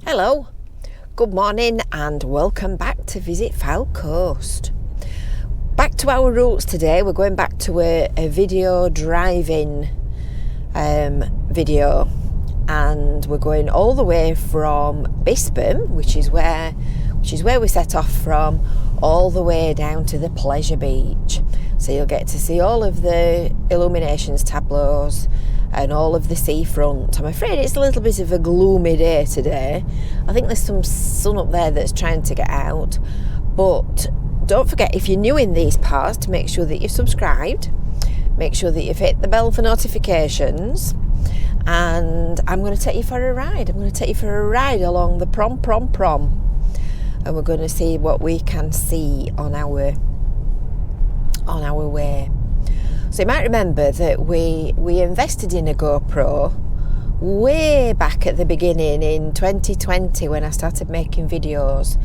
Hello, good morning and welcome back to Visit Foul Coast. Back to our roots today. We're going back to a video driving video, and we're going all the way from Bispham, which is where we set off from, all the way down to the Pleasure Beach. So you'll get to see all of the Illuminations tableaus and all of the seafront. I'm afraid it's a little bit of a gloomy day today. I think there's some sun up there that's trying to get out. But don't forget, if you're new in these parts, to make sure that you've subscribed. Make sure that you've hit the bell for notifications. And I'm going to take you for a ride. I'm going to take you for a ride along the prom. And we're going to see what we can see on our way. So you might remember that we invested in a GoPro way back at the beginning in 2020 when I started making videos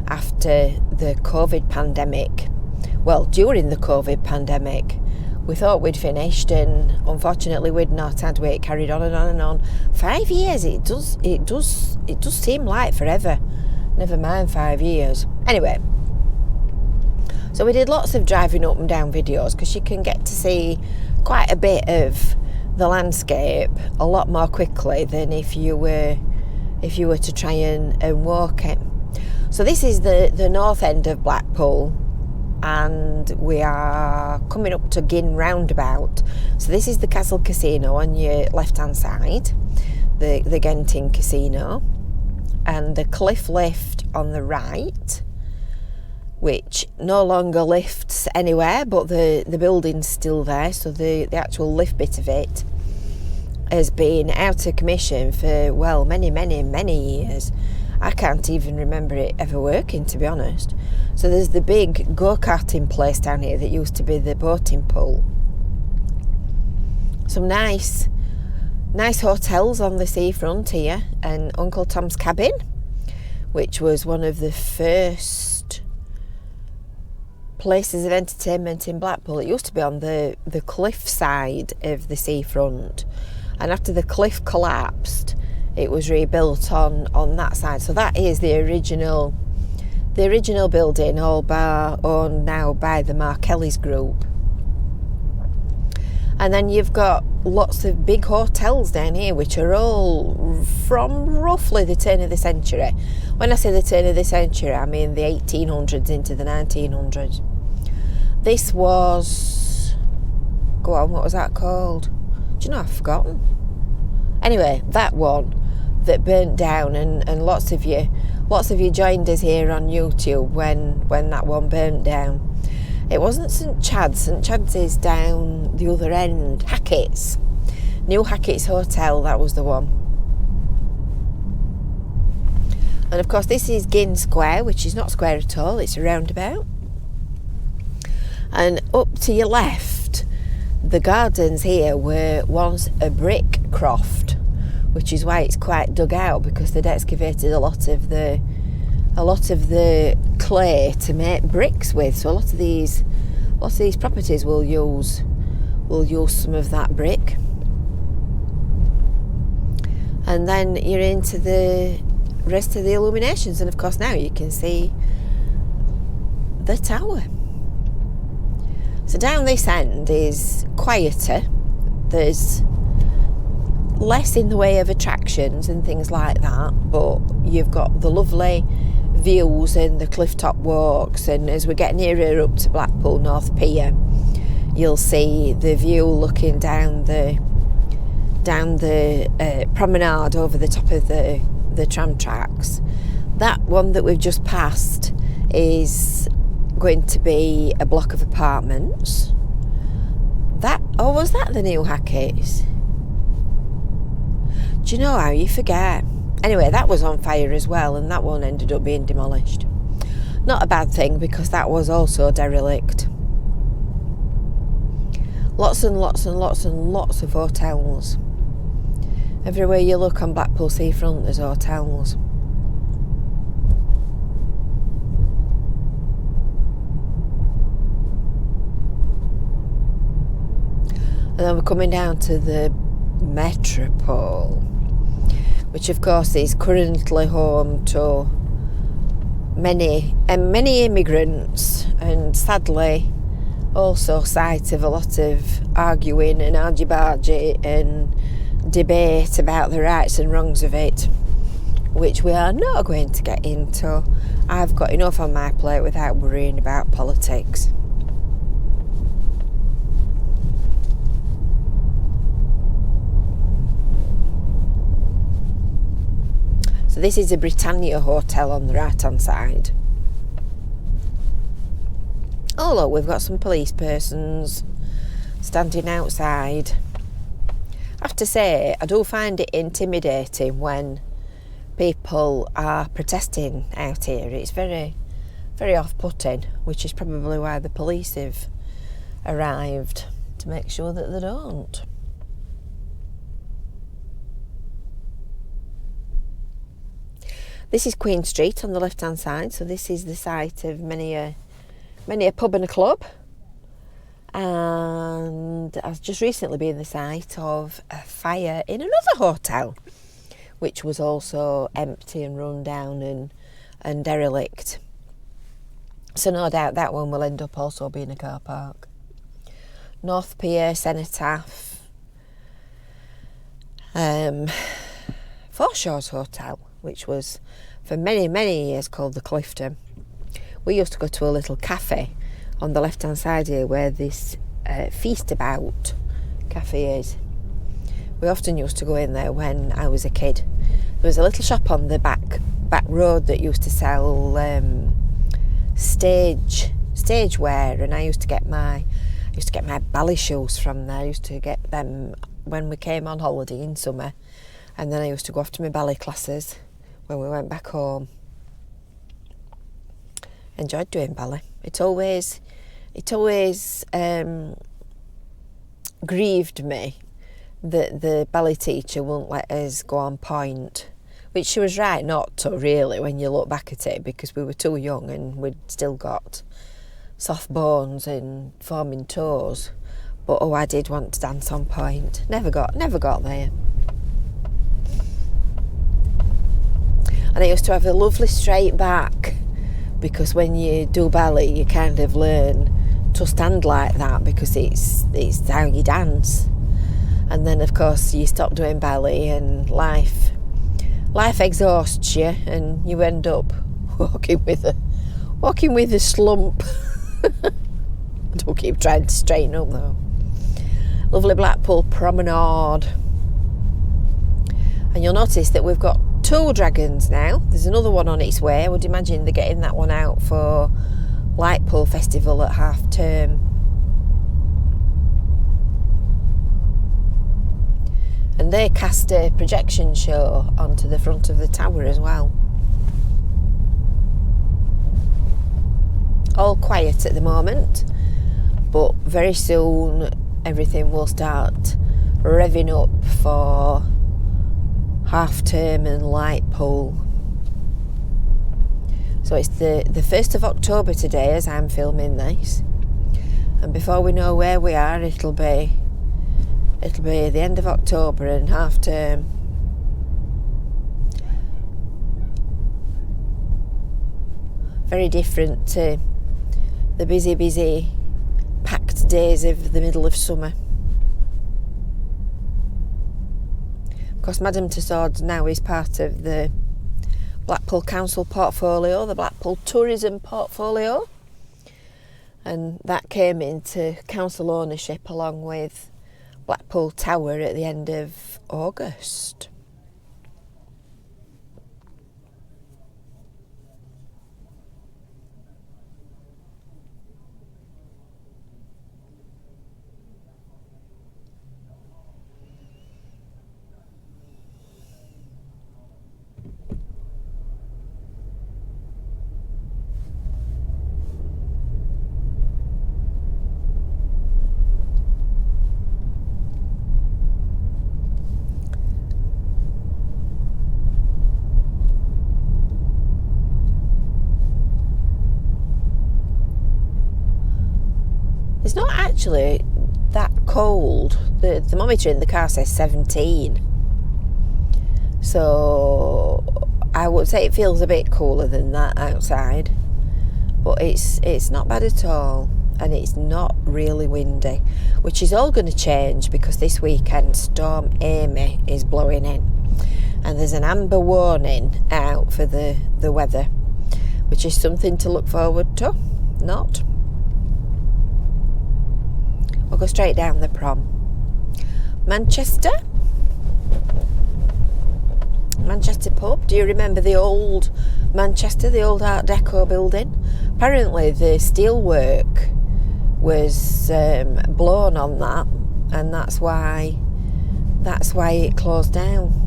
after the COVID pandemic. Well, during the COVID pandemic. We thought we'd finished, and unfortunately we'd not, had we? It carried on and on and on. 5 years, it does seem like forever. Never mind 5 years. Anyway, so we did lots of driving up and down videos because you can get to see quite a bit of the landscape a lot more quickly than if you were to try and walk it. So this is the north end of Blackpool, and we are coming up to Gin roundabout. So this is the Castle Casino on your left hand side, the Genting Casino, and the cliff lift on the right, which no longer lifts anywhere, but the building's still there. So the actual lift bit of it has been out of commission for, well, many years. I can't even remember it ever working, to be honest. So there's the big go-karting place down here that used to be the boating pool. Some nice hotels on the seafront here, and Uncle Tom's Cabin, which was one of the first places of entertainment in Blackpool. It used to be on the cliff side of the seafront, and after the cliff collapsed, it was rebuilt on that side. So that is the original building, owned now by the Markellis Group. And then you've got lots of big hotels down here, which are all from roughly the turn of the century. When I say the turn of the century, I mean the 1800s into the 1900s. This was... Go on, what was that called? Do you know, I've forgotten. Anyway, that one that burnt down, and lots of you joined us here on YouTube when that one burnt down. It wasn't St Chad's. St Chad's is down the other end. Hackett's. New Hackett's Hotel, that was the one. And of course this is Gin Square, which is not square at all, it's a roundabout. And up to your left, the gardens here were once a brick croft, which is why it's quite dug out, because they'd excavated a lot of the clay to make bricks with. So a lot of these properties will use some of that brick. And then you're into the rest of the Illuminations, and of course now you can see the tower. So down this end is quieter. There's less in the way of attractions and things like that, but you've got the lovely views and the cliff top walks, and as we're getting nearer up to Blackpool North Pier, you'll see the view looking down the promenade over the top of the tram tracks. That one that we've just passed is going to be a block of apartments. Was that the new Hackett's? Do you know how you forget? Anyway, that was on fire as well, and that one ended up being demolished. Not a bad thing, because that was also derelict. Lots and lots of hotels. Everywhere you look on Blackpool seafront, there's hotels. And then we're coming down to the Metropole, which of course is currently home to many immigrants, and sadly also site of a lot of arguing and argy-bargy and debate about the rights and wrongs of it, which we are not going to get into. I've got enough on my plate without worrying about politics. So this is a Britannia hotel on the right hand side. Oh look, we've got some police persons standing outside. I have to say, I do find it intimidating when people are protesting out here. It's very, very off-putting, which is probably why the police have arrived, to make sure that they don't. This is Queen Street on the left-hand side, so this is the site of many a pub and a club. And I've just recently been the site of a fire in another hotel, which was also empty and run down and derelict. So no doubt that one will end up also being a car park. North Pier, Cenotaph, Foreshores Hotel, which was for many, many years called the Clifton. We used to go to a little cafe on the left hand side here where this Feast About cafe is. We often used to go in there when I was a kid. There was a little shop on the back road that used to sell stage wear, and I used to get my ballet shoes from there. I used to get them when we came on holiday in summer, and then I used to go off to my ballet classes when we went back home. Enjoyed doing ballet. It always grieved me that the ballet teacher wouldn't let us go on point, which she was right not to, really, when you look back at it, because we were too young and we'd still got soft bones and forming toes. But I did want to dance on point. Never got there. And I used to have a lovely straight back, because when you do ballet you kind of learn to stand like that, because it's how you dance. And then of course you stop doing ballet and life exhausts you, and you end up walking with a slump. I don't keep trying to straighten up though. Lovely Blackpool promenade. And you'll notice that we've got 2 dragons now. There's another one on its way. I would imagine they're getting that one out for Lightpool Festival at half term. And they cast a projection show onto the front of the tower as well. All quiet at the moment, but very soon everything will start revving up for half term and Lightpool. So it's the 1st of October today as I'm filming this, and before we know where we are, it'll be the end of October and half term. Very different to the busy packed days of the middle of summer. Of course, Madame Tussauds now is part of the Blackpool Council portfolio, the Blackpool Tourism portfolio, and that came into council ownership along with Blackpool Tower at the end of August. It's not actually that cold. The thermometer in the car says 17. So I would say it feels a bit cooler than that outside, but it's not bad at all, and it's not really windy, which is all going to change because this weekend Storm Amy is blowing in, and there's an amber warning out for the weather, which is something to look forward to. Not. We'll go straight down the prom. Manchester pub. Do you remember the old Manchester, the old Art Deco building? Apparently the steelwork was blown on that, and that's why it closed down.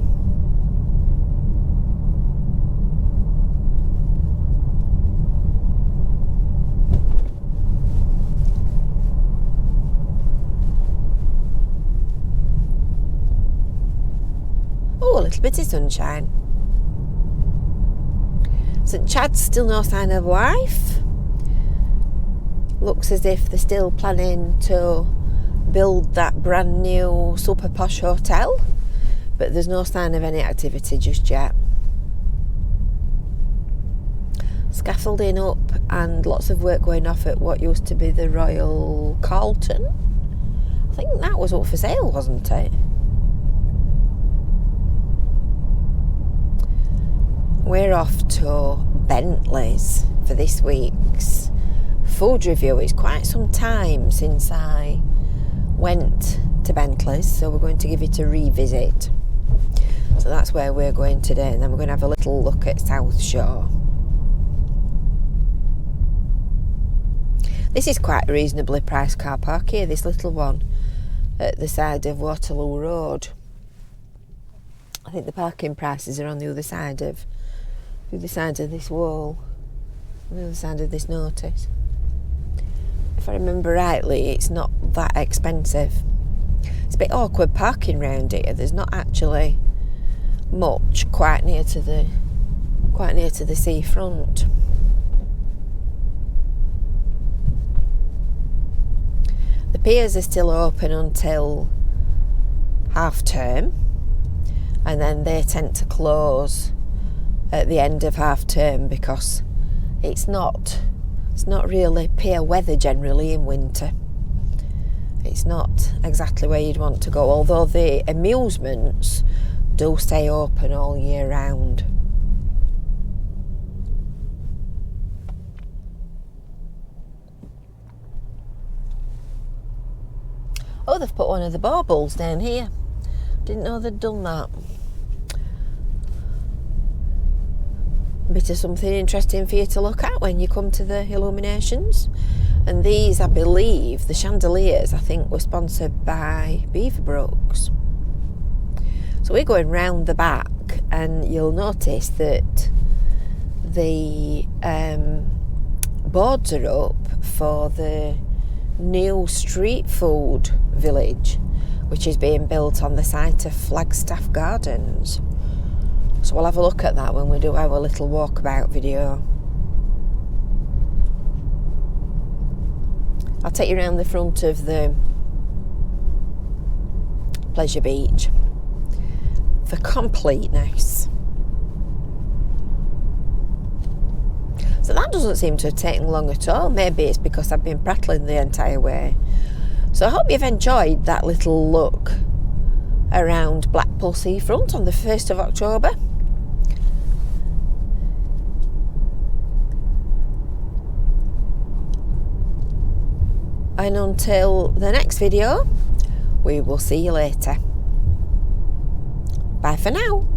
Oh, a little bit of sunshine. St Chad's still no sign of life. Looks as if they're still planning to build that brand new super posh hotel, but there's no sign of any activity just yet. Scaffolding up and lots of work going off at what used to be the Royal Carlton. I think that was up for sale, wasn't it? We're off to Bentley's for this week's food review. It's quite some time since I went to Bentley's, so we're going to give it a revisit. So that's where we're going today, and then we're going to have a little look at South Shore. This is quite a reasonably priced car park here, this little one at the side of Waterloo Road. I think the parking prices are on the other side of this wall, on the other side of this notice. If I remember rightly, it's not that expensive. It's a bit awkward parking round here. There's not actually much quite near to the seafront. The piers are still open until half term, and then they tend to close at the end of half term because it's not really pier weather generally in winter. It's not exactly where you'd want to go, although the amusements do stay open all year round. Oh, they've put one of the baubles down here. Didn't know they'd done that. A bit of something interesting for you to look at when you come to the Illuminations. And these, I believe, the chandeliers, I think, were sponsored by Beaverbrooks. So we're going round the back, and you'll notice that the boards are up for the new street food village, which is being built on the site of Flagstaff Gardens. So we'll have a look at that when we do our little walkabout video. I'll take you around the front of the Pleasure Beach for completeness. So that doesn't seem to have taken long at all. Maybe it's because I've been prattling the entire way. So I hope you've enjoyed that little look around Blackpool seafront on the 1st of October. And until the next video, we will see you later. Bye for now.